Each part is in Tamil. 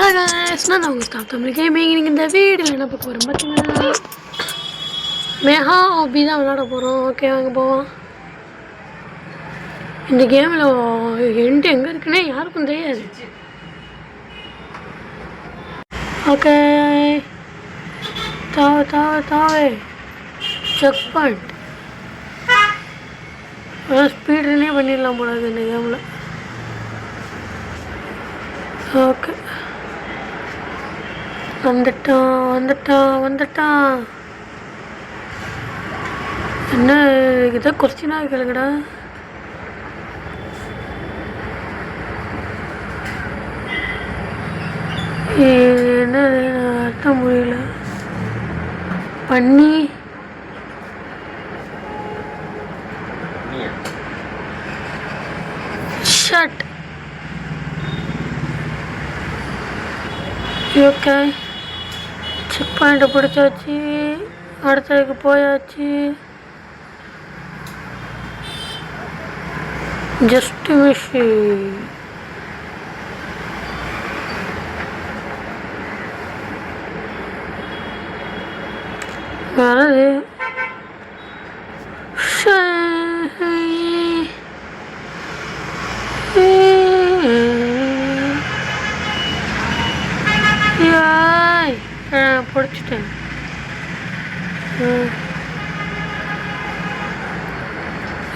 நான் உங்கள் ஸ்டாப் தமிழ் கேமிங். நீங்கள் இந்த வீடியோவில் என்ன பார்க்க போகிறோம் பார்த்தீங்கன்னா மெகா ஹாபி தான் விளாட போகிறோம். ஓகே வாங்க போவோம். இந்த கேமில் எண்டு எங்கே இருக்குன்னே யாருக்கும் தெரியாது. ஓகே தாவே செக் பாயிண்ட் ஸ்பீட்லேயே பண்ணிடலாம் போல இந்த கேமில். ஓகே வந்துட்டான். என்ன இதை கொஸ்டினாக கேளுங்கடா. என்ன அர்த்தம் முடியல. பண்ணி ஷட். ஓகே செக் பாயிண்ட்டை பிடிச்சாச்சு. அடுத்ததுக்கு போயாச்சு. ஜஸ்ட் மிஷி வரது. பிடிச்சிட்டேன்.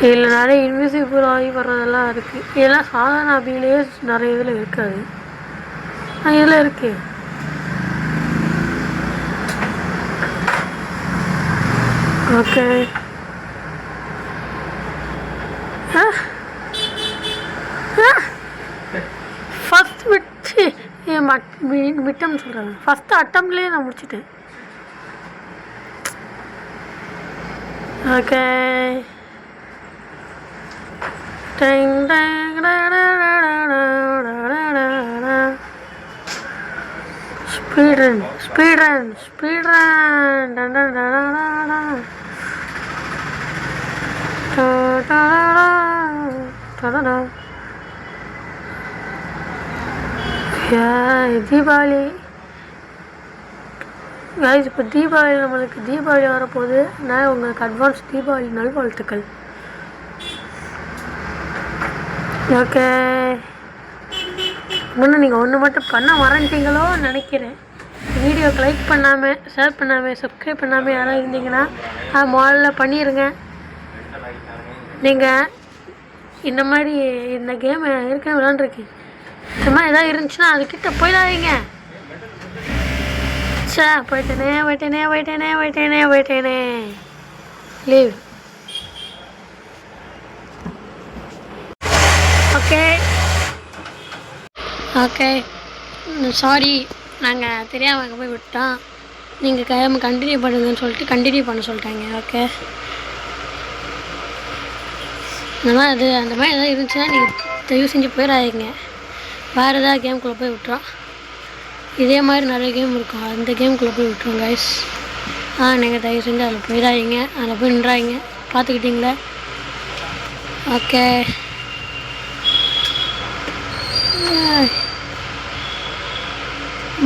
இதில் நிறைய இன்விசிபிள் ஆகி வர்றதெல்லாம் இருக்குது. இதெல்லாம் சாதாரண அபிலேயே நிறைய இதில் இருக்காது. இதில் இருக்கு. ஓகே ஃபஸ்ட் மிட்டம் சொல்கிறாங்க. ஃபஸ்ட்டு அட்டம்ப்ட்லேயே நான் முடிச்சிட்டேன். Okay speed run Deepavali guys. இப்போ தீபாவளி நம்மளுக்கு தீபாவளி வரப்போகுது. நான் உங்களுக்கு அட்வான்ஸ் தீபாவளி நல்வாழ்த்துக்கள். ஓகே இன்னும் நீங்கள் ஒன்று மட்டும் பண்ண மறந்துட்டீங்களோ நினைக்கிறேன். வீடியோக்கு லைக் பண்ணாமல், ஷேர் பண்ணாமல், சப்ஸ்கிரைப் பண்ணாமல் யாராவது இருந்தீங்கன்னா அது முதல்ல பண்ணிடுங்க. நீங்கள் இந்த மாதிரி இந்த கேம் இருக்க விளாண்டுருக்கீங்க. இந்த மாதிரி எதாவது இருந்துச்சுன்னா அதுக்கிட்ட போயிடாதீங்க. சே போயிட்டேனே லீவ். ஓகே சாரி, நாங்கள் தெரியாமல் அங்கே போய் விட்டோம். நீங்கள் கேம் கண்டினியூ பண்ணுங்கன்னு சொல்லிட்டு கண்டினியூ பண்ண சொல்லிட்டாங்க. ஓகே அந்த மாதிரி எதாவது இருந்துச்சுன்னா நீங்கள் தயவு செஞ்சு போயிடாதீங்க. வேறு ஏதாவது கேமுக்குள்ளே போய் விட்டுறோம். இதே மாதிரி நிறைய கேம் இருக்கும். அந்த கேமுக்குள்ளே போய் விட்டுருவோம் கைஸ். நீங்கள் தயவு செஞ்சு அதில் போயிடாதீங்க. அதில் போய் நின்றாங்க. பார்த்துக்கிட்டிங்களே. ஓகே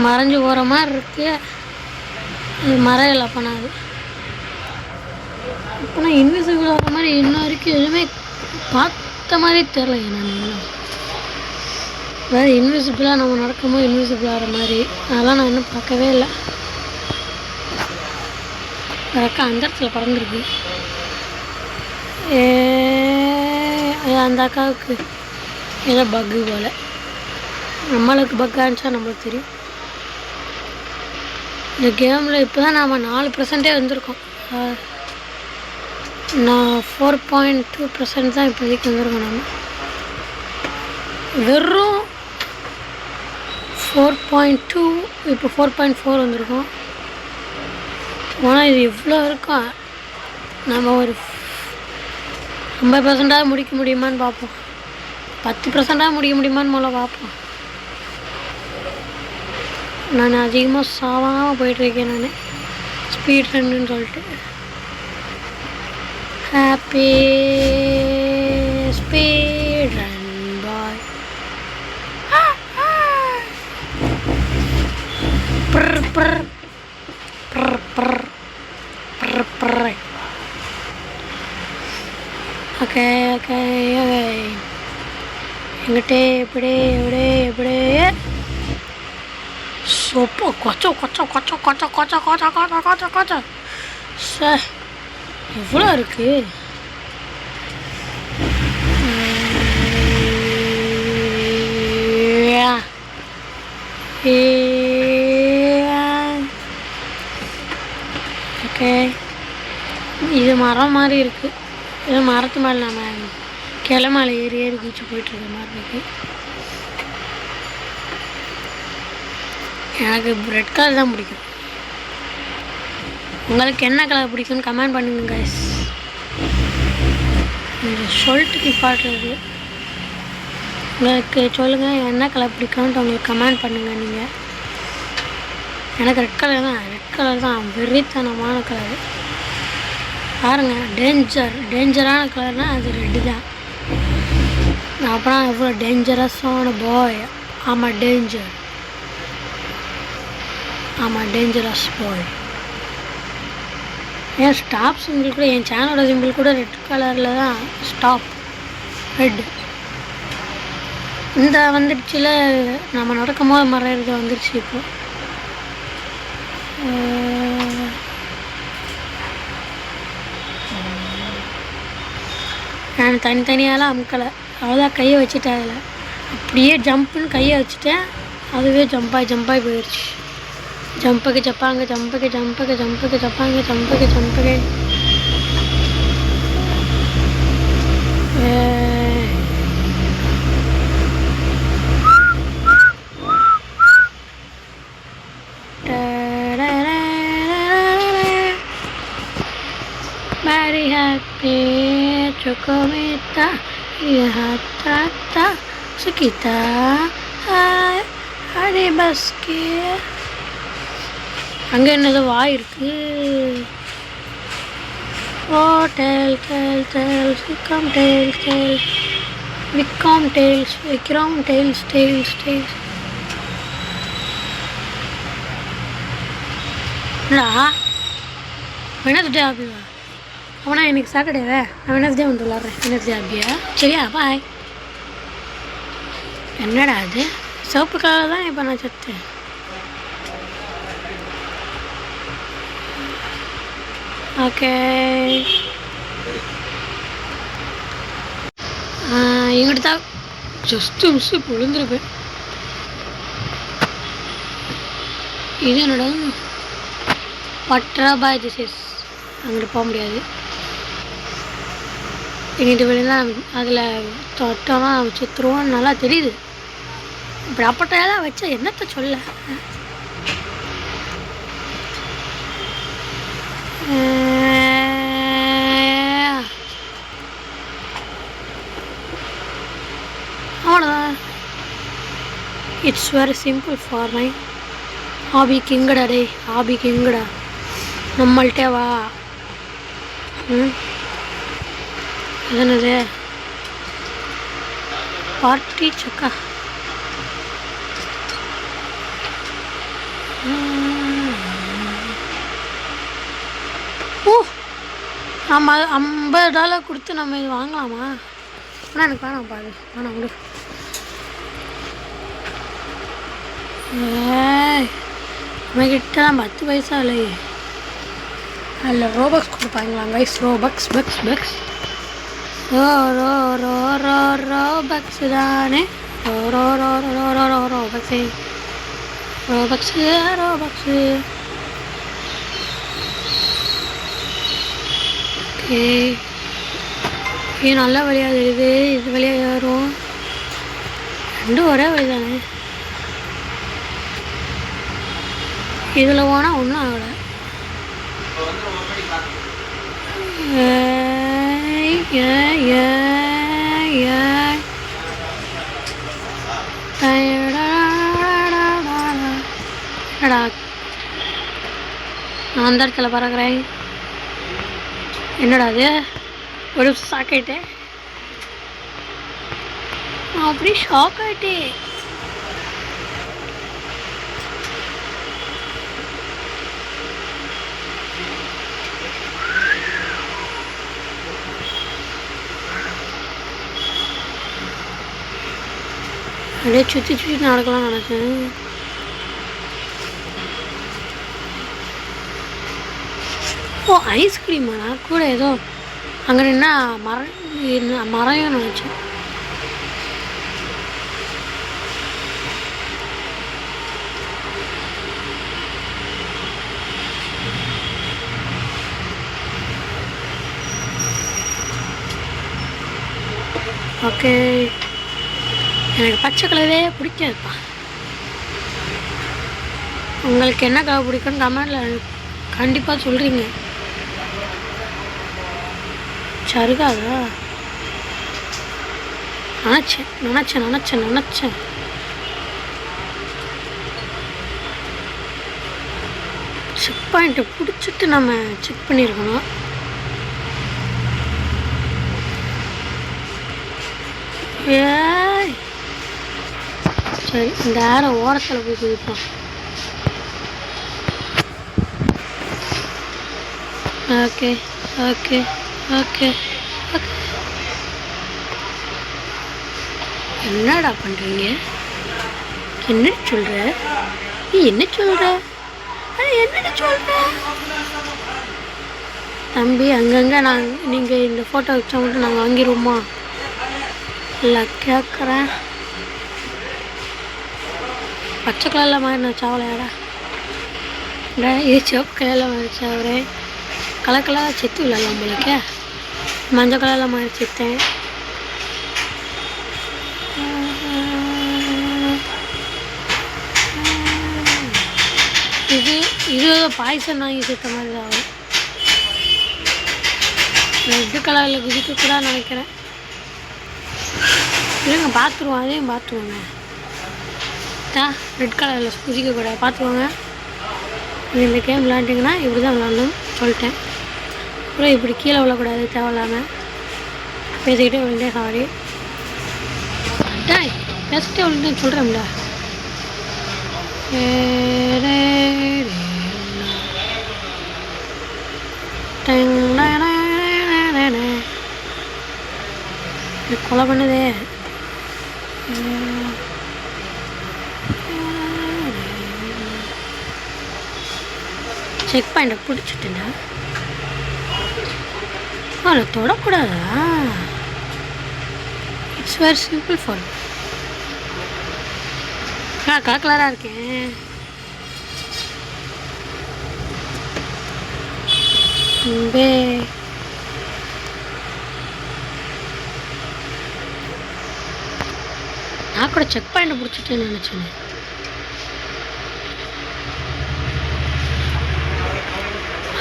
மறைஞ்சு போகிற மாதிரி இருக்குது. அது மறையலை பண்ணாது. இப்போ நான் இன்விசிபிள் ஆகிற மாதிரி இன்னும் வரைக்கும் எதுவுமே பார்த்த மாதிரி தெரில. நான் வேறு இன்விசிபிளாக நம்ம நடக்கும்போது இன்விசிபிள் ஆகிற மாதிரி அதெல்லாம் நான் இன்னும் பார்க்கவே இல்லை. அக்கா அந்த இடத்துல பறந்துருக்கு. அந்த அக்காவுக்கு ஏதோ பக்கு போல். நம்மளுக்கு பக் ஆனிச்சா நம்மளுக்கு தெரியும். இந்த கேமில் இப்போ தான் நாம் 4% வந்திருக்கோம். நான் 4.2% தான் இப்போதைக்கு வந்திருக்கோம். நம்ம வெறும் 4.2 இப்போ 4.4 வந்திருக்கோம். ஆனால் இது இவ்வளோ இருக்கும். நம்ம ஒரு 50% முடிக்க முடியுமான்னு பார்ப்போம். 10% முடிக்க முடியுமான்னு முதல்ல பார்ப்போம். நான் அதிகமாக சாவாமல் போயிட்டுருக்கேன். நான் ஸ்பீட் ரன்னு சொல்லிட்டு ஹாப்பி ஸ்பீட் ரன் பாய். ப்ர் ப்ர் ப்ர் ப்ர் ப்ர். Okay okay okay. எங்கிட்டே எப்படி எப்படி எப்படி சோப்பு கொச்சோ கொச்சோ கொச்சோ கொச்சோ கொச்சோ கொச்சோ கொச்சோ கொச்சோ கொச்சோ. சார் எவ்வளோ இருக்குது. ஓகே, இது மரம் மாதிரி இருக்குது. இது மரத்து மேலே நம்ம கிளை மேலே ஏறி ஏறி குதிச்சு போயிட்டுருக்க மாதிரி இருக்குது. எனக்கு ரெட் கலர் தான் பிடிக்கும். உங்களுக்கு என்ன கலர் பிடிக்கும்னு கமெண்ட் பண்ணுங்க கைஸ். சொல்லிட்டு நிப்பாட்டுறது உங்களுக்கு சொல்லுங்கள், என்ன கலர் பிடிக்கும்ன்ட்டு உங்களுக்கு கமெண்ட் பண்ணுங்கள். நீங்கள் எனக்கு ரெட் கலர் தான், ரெட் கலர் தான் வெறித்தனமான கலர். பாருங்கள், டேஞ்சரான கலர்னால் அது ரெட்டு தான். அப்புறம் எவ்வளோ டேஞ்சரஸான பாய். ஆமாம் டேஞ்சர், ஆமாம் டேஞ்சரஸ் பாய். ஏன் ஸ்டாப் சிம்பிள் கூட, என் சேனலோட சிம்பிள் கூட ரெட் கலரில் தான், ஸ்டாப் ரெட். இந்த வந்துடுச்சுல, நம்ம நடக்கும் போது மறையிறது வந்துடுச்சு. இப்போ நான் தனித்தனியாலாம் அமுக்கலை, அவ்வளோதான் கையை வச்சுட்டேன். அதில் அப்படியே ஜம்ப்புன்னு கையை வச்சுட்டேன், அதுவே ஜம்பாகி போயிடுச்சு. ஜம்புக்கு ஜப்பாங்க ஜம்புக்கு ஜம்புக்கு ஜம்புக்கு ஜப்பாங்க ஜம்புக்கு ஜம்புக்கு. Very happy Chokomita Ihatata Sukita Hai Hari Baski. அங்கே என்னது வாய் இருக்கு. ஓ டேல் டேல் டேல்ஸ் விக்ரம் டேல்ஸ் டேல்ஸ் விக்ரம் டேல்ஸ் விக்ரம் டேல்ஸ் டேல்ஸ் டேல்ஸ். என்னடா வெனஸ்டே ஆபிவா? அவனா இன்னைக்கு சாட்டர்டேவே, நான் வெனஸ்டே வந்து விளாட்றேன். வெனஸ்டே ஆபியா? சரியா பாய். என்னடா அது சிவப்புக்காக தான் இப்போ நான் செத்தேன். ஓகே, இங்கிட்ட தான் ஜஸ்ட்டு மிஸ்ஸு விழுந்துருப்பேன். இது என்னடா பட்ரா பாய் திசஸ், அங்கிட்டு போக முடியாது. இங்கிட்டு விழுந்தா அதில் தொட்டோம்னா செத்துருவோன்னு நல்லா தெரியுது. இப்படி அப்பட்டையெல்லாம் வச்சா என்னத்தை சொல்ல. அவ்வளோதான். It's very simple for my hobby கிங்கடா. டே ஹாபி கிங்கடா, நம்மள்கிட்டே வா. என்னது பார்ட்டி சக்கா? ஓ, நம்ம $50 கொடுத்து நம்ம இது வாங்கலாமா? ஆனால் எனக்கு வேணாம் பாரு, வேணாம் விடு. நம்மக்கிட்ட தான் 10 பைசா இல்லையே. அதில் ரோபக்ஸ் கொடுப்பாங்களாம் guys. Robux bucks bucks Robux தானே. ரோபக்ஸு ரோபக்ஸு ரோபக்ஸு. ஓகே, இது நல்ல வழியாக தெரியுது. இது வழியாக ஏறும், ரெண்டும் ஒரே வழி தானே. இதில் போனால் ஒன்றும் ஆகலை. என்னடா நான் அந்த இடத்துல பறக்கிறேன். என்னடா அது, ஒரு ஷாக் ஆகிட்டேன். நான் அப்படி ஷாக் ஆகிட்டேன். அப்படியே சுற்றி சுற்றி நடக்கலாம் நினச்சேன். ஓ ஐஸ்கிரீமாண்ணா கூட ஏதோ அங்கே நின்னா மரம் நினச்சேன். ஓகே, எனக்கு பச்சை கலரே பிடிக்காதுப்பா. உங்களுக்கு என்ன கலர் பிடிக்குன்னு கமெண்டில் கண்டிப்பாக சொல்கிறீங்க. சருகாதா? நினச்சேன். செக் பாயிண்ட்டை பிடிச்சிட்டு நம்ம செக் பண்ணியிருக்கணும். ஏய் சரி, இந்த ஏரை ஓரத்தில் போய் குதிப்போம். Okay okay okay okay. என்னடா பண்ணுறீங்க? என்ன சொல்கிற? நீ என்ன சொல்கிற? என்னடி சொல்கிற தம்பி? அங்கங்கே நீங்கள் இந்த ஃபோட்டோ வச்சா மட்டும் நாங்கள் வாங்கிடுவோமா? இல்லை கேட்குறேன். பச்சை கலரில் மாறின சாவலையாடா? இது சிவப்பு கலரில் மாறிச்சா? அவரே கலர் செத்து விடலாம் உங்களுக்கு. மஞ்சள் கலரில் மாறி செத்தேன். இது பாய்சன் வாங்கி செத்த மாதிரி தான் ஆகும். ரெட்டு கலரில் குதிக்கக்கூடாதுன்னு நினைக்கிறேன். இருங்க பார்த்துருவோம், அதையும் பார்த்துருவோங்க. ரெட் கலரில் குதிக்கக்கூடாது, பார்த்துக்கோங்க. இந்த கேம் விளாண்டிங்கன்னா இப்படி தான் விளாடணும் சொல்லிட்டேன். அப்புறம் இப்படி கீழே விழக்கூடாது தேவையில்லாமல். பேசிக்கிட்டே விழுந்தேன், சாரி. டாய் பேசிட்டே விழுந்தேன்னு சொல்கிறேன்ல. கொலை பண்ணுதே. செக் பாயிண்ட்டை பிடிச்சிட்டேன்னா அதை தொடக்கூடாதா? இட்ஸ் வெரி சிம்பிள் ஃபார் கலராக இருக்கேன். நான் கூட செக் பாயிண்ட் பிடிச்சிட்டேன்னு நினச்சேன்.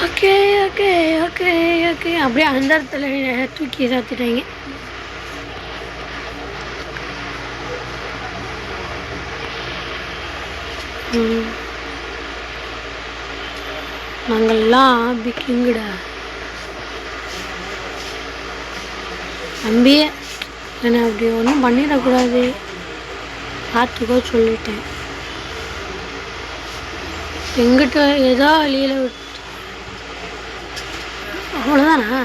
Okay okay okay okay. அப்படியே அந்த இடத்துல தூக்கி சாத்திட்டாங்க. நாங்கள்லாம் பிக்கிங்கடா தம்பியே. என்னை அப்படி ஒன்றும் பண்ணிடக்கூடாது, பார்த்துக்கோ சொல்லிட்டேன். எங்கிட்ட ஏதோ வழியில் விட்டு அவ்வளோதானா?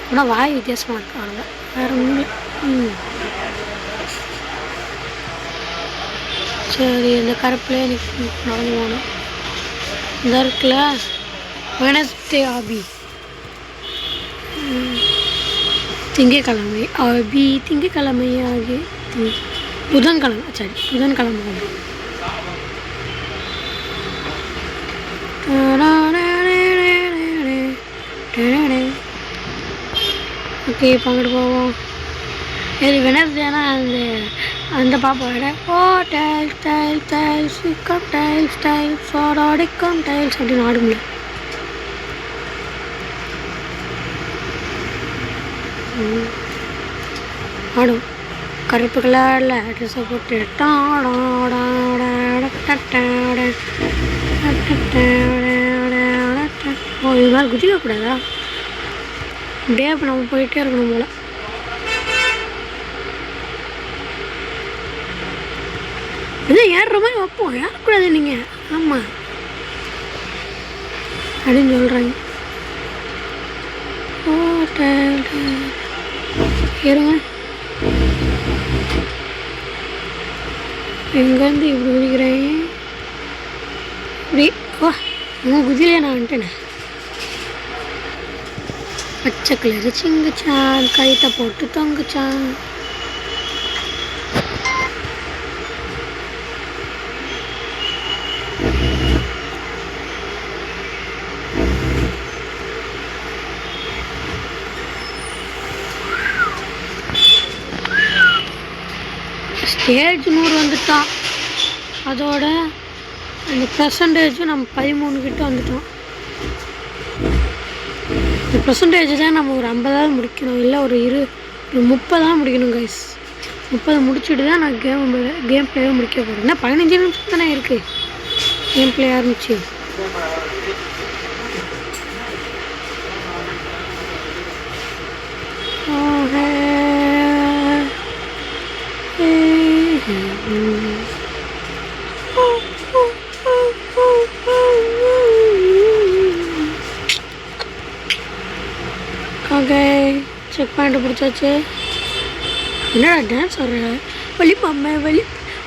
ஆனால் வாய் வித்தியாசமாக இருக்கு, அவ்வளோதான், வேறு ஒன்றும். சரி, இந்த கருப்புலேயே நடந்து போகணும். இந்த இருக்குல்ல வெனஸ்டே ஆபி, திங்கக்கிழமை ஆபி, திங்கக்கிழமை ஆகி புதன்கிழமை, சரி புதன்கிழமை. ஓகே, இப்போ அங்கிட்டு போவோம். இது வெனஸ்டேனா அந்த பாப்பாவோட tiles tiles tiles come tiles tiles ஃபாராடிக்கம் டைல்ஸ் அப்படின்னு ஆடுங்க. ஆடும் கருப்பு கலரில் ட்ரெஸ்ஸை போட்டு ஓ, இது மாதிரி குதிக்கக்கூடாதா? அப்படியே இப்போ நம்ம போயிட்டே இருக்கணும் போல. இதான் ஏறுற மாதிரி வைப்போம், ஏறக்கூடாது நீங்கள். ஆமாம் அப்படின்னு சொல்கிறாங்க. ஓ ஏறுங்க. எங்கேருந்து இப்படி குதிக்கிறேன் இப்படி வா உன் குதிரையே நான் வந்துட்டேனே. பச்சை கலரு சிங்குச்சான் கைத்தை போட்டு தொங்குச்சான். ஸ்டேஜ் 100 வந்துட்டோம். அதோட அந்த பர்சன்டேஜும் நம்ம 13 கிட்ட வந்துட்டோம். இந்த பர்சன்டேஜ் தான் நம்ம ஒரு 50 முடிக்கணும், இல்லை ஒரு 30 முடிக்கணும் கைஸ். 30 முடிச்சுட்டு தான் நான் கேம் பிளேயே முடிக்க போகிறேன். ஏன்னா 15 நிமிஷம் தானே இருக்குது கேம் பிளே ஆரம்பிச்சு. ஓகே செக் பாயிண்ட் பிடிச்சாச்சு. என்னடா டான்ஸ் ஆடுற? வலி மாமே வலி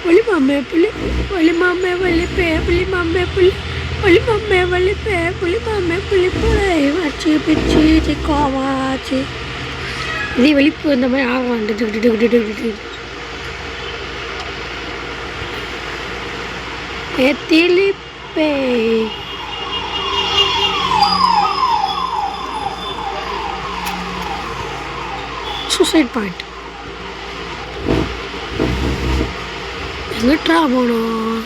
வலி மாமே புலி வலி மாமே வலிப்பே புலி மாமே புலி வலி மாமே வலிப்பே புலி மாமே புலி புலை வச்சு பிச்சு சிக்கோமாச்சு. இதே வலிப்பு இந்த மாதிரி ஆகலாம். திலிப்பே சூசைட் பாயிண்ட் எங்கிட்டா போனோம்?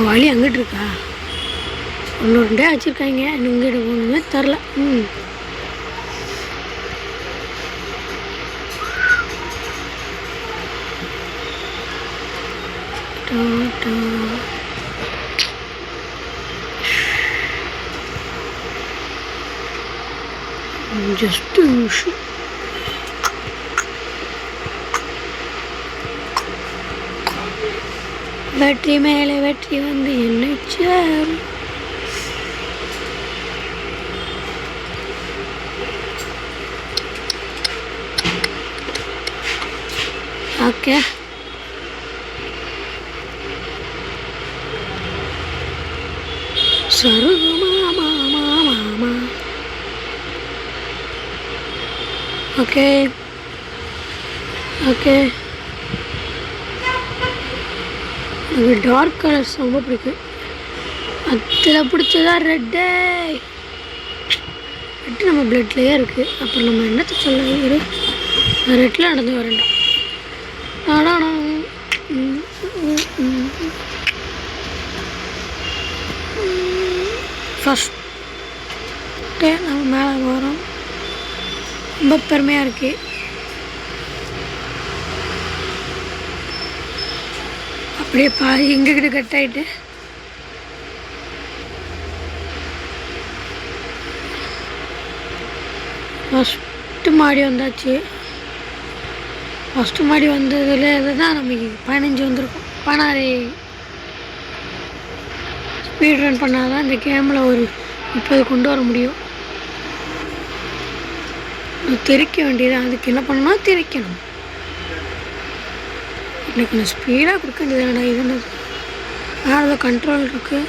வழி அங்கிட்டு இருக்கா? 1-2 வச்சுருக்காங்க. எங்கிட்ட போகணுமே தெரில. Just a shoot. வெற்றி மேலே வெற்றி வந்து என்னை சேரும். ஓகே சருகுமா மாமா. ஓகே ஓகே எனக்கு டார்க் கலர்ஸ் ரொம்ப பிடிக்கும். அதில் பிடிச்சதா ரெட்டு. ரெட்டு நம்ம பிளட்லேயே இருக்குது. அப்புறம் நம்ம என்னத்தை சொல்ல ரெட்டில் நடந்து வரேன்டா. ஃபஸ்ட்டு நம்ம மேலே வரோம். ரொம்ப பெருமையாக இருக்குது. அப்படியே எங்ககிட்ட கட் ஆகிட்டு ஃபஸ்ட்டு மாடி வந்தாச்சு. ஃபஸ்ட்டு மாடி வந்ததில் இதுதான் நமக்கு 15 வந்திருக்கும். 16 ஸ்பீட் ரன் பண்ணால் தான் இந்த கேமில் ஒரு 30 கொண்டு வர முடியும். தெரிக்க வேண்டியது. அதுக்கு என்ன பண்ணணும்? தெரிக்கணும். இல்லை கொஞ்சம் ஸ்பீடாக கொடுக்க வேண்டியது. இது வேறு கண்ட்ரோல் இருக்குது.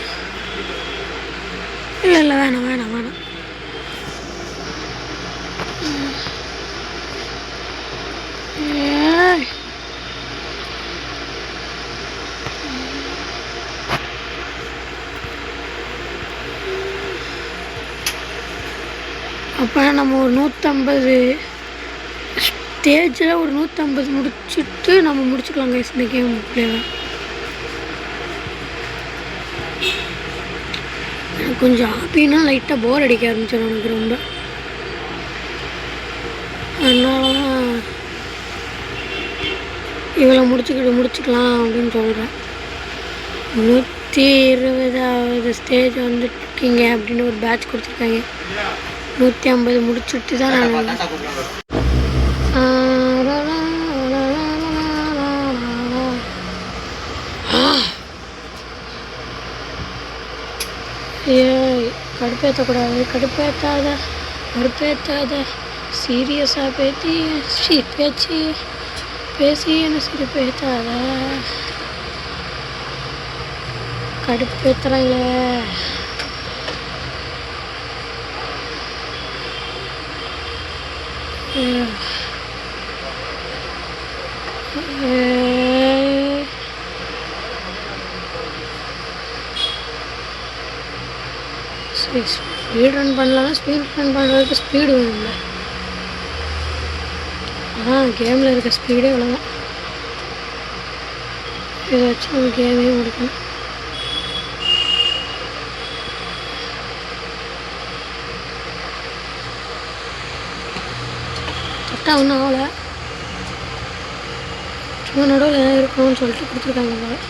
இல்லை வேணாம் வேணாம் வேணாம். அப்போ நம்ம ஒரு 150 ஸ்டேஜில் ஒரு 150 முடிச்சுட்டு நம்ம முடிச்சுக்கலாம் கைஸ் இந்த கேம் பிளேவை. எனக்கு கொஞ்சம் ஹாப்பின்னா லைட்டாக போர் அடிக்க ஆரம்பிச்சிடும் எனக்கு ரொம்ப. அதனால தான் இவ்வளோ முடிச்சுக்கலாம் அப்படின்னு சொல்கிறேன். 120வது ஸ்டேஜ் வந்துருக்கீங்க அப்படின்னு ஒரு பேட்ச் கொடுத்துருக்காங்க. 150 முடிச்சுட்டு தான் நான் கடுப்பேற்றாத சீரியஸாக பேச்சு பேசி என்ன சரி பேசாத கடுப்பேத்துறாங்களே. ஸ்பீட் ரன் பண்ணலாம். ஸ்பீட் ரன் பண்ணுறதுக்கு ஸ்பீடு வேணும்ல. கேமில் இருக்க ஸ்பீடே இவ்வளோதான். இதை வச்சு நம்ம கேமே முடிக்கணும். கரெக்டாக ஒன்றும் ஆகலை. சும்மா நடுவில் எதாவது இருக்கணும்னு சொல்லிட்டு கொடுத்துருக்காங்க போல.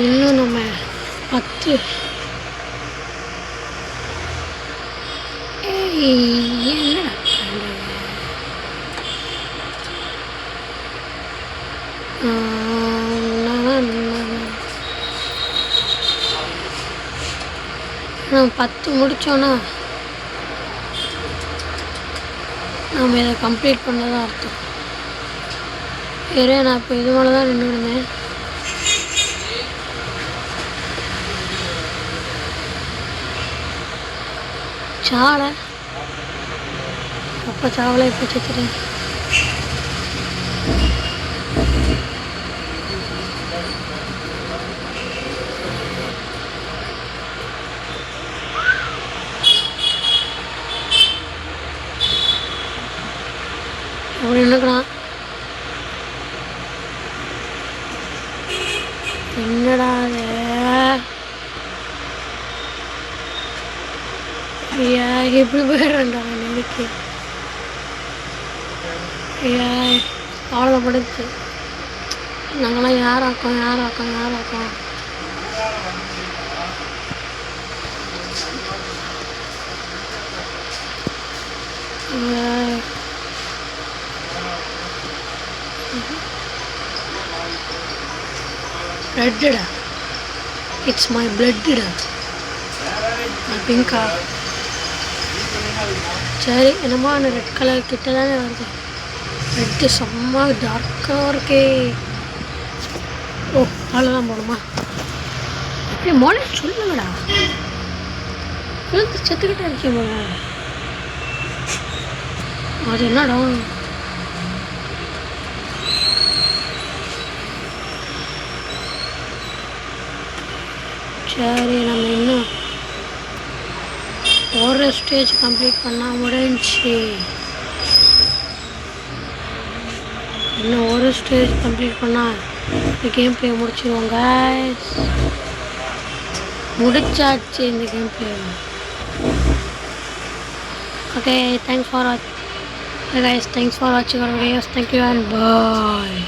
இன்னும் நம்ம 10 என்ன நம்ம 10 முடித்தோன்னா நம்ம இதை கம்ப்ளீட் பண்ணதான் அர்த்தம். வேறே நான் இப்போ இது மேலே தான் நின்றுருந்தேன். சாலை அப்போ சாவலை இப்போ செத்துட்டேன். அப்படி நினைக்கலாம். என்னடா ஐயா எப்படி போயிடுறேன்டா எனக்கு. ஐயா அவ்வளோப்படுச்சு. நாங்களாம் யாராக்கோம். ரெட்டுடா. It's my பிளட்டுடா. பிங்கா. சரி என்னமோ அந்த ரெட் கலர் கிட்ட தானே வருது. ரெட்டு செம்ம டார்க்காக இருக்கே. ஓ அவ்வளோதான் போடுமா? மொழி சொல்லுங்கடா. செத்துக்கிட்டே இருக்கேன் போல. அது என்னடா? சரி நம்ம இன்னும் ஒரு ஸ்டேஜ் கம்ப்ளீட் பண்ணால் முடிஞ்சு. இன்னும் ஒரு ஸ்டேஜ் கம்ப்ளீட் பண்ணால் இந்த கேம் பிளே முடிச்சிடுவோம் கைஸ். முடிச்சாச்சு இந்த game play. Okay thanks for வாட்சிங் கைஸ். தேங்க்ஸ் ஃபார் வாட்சிங் our videos. Thank you and bye.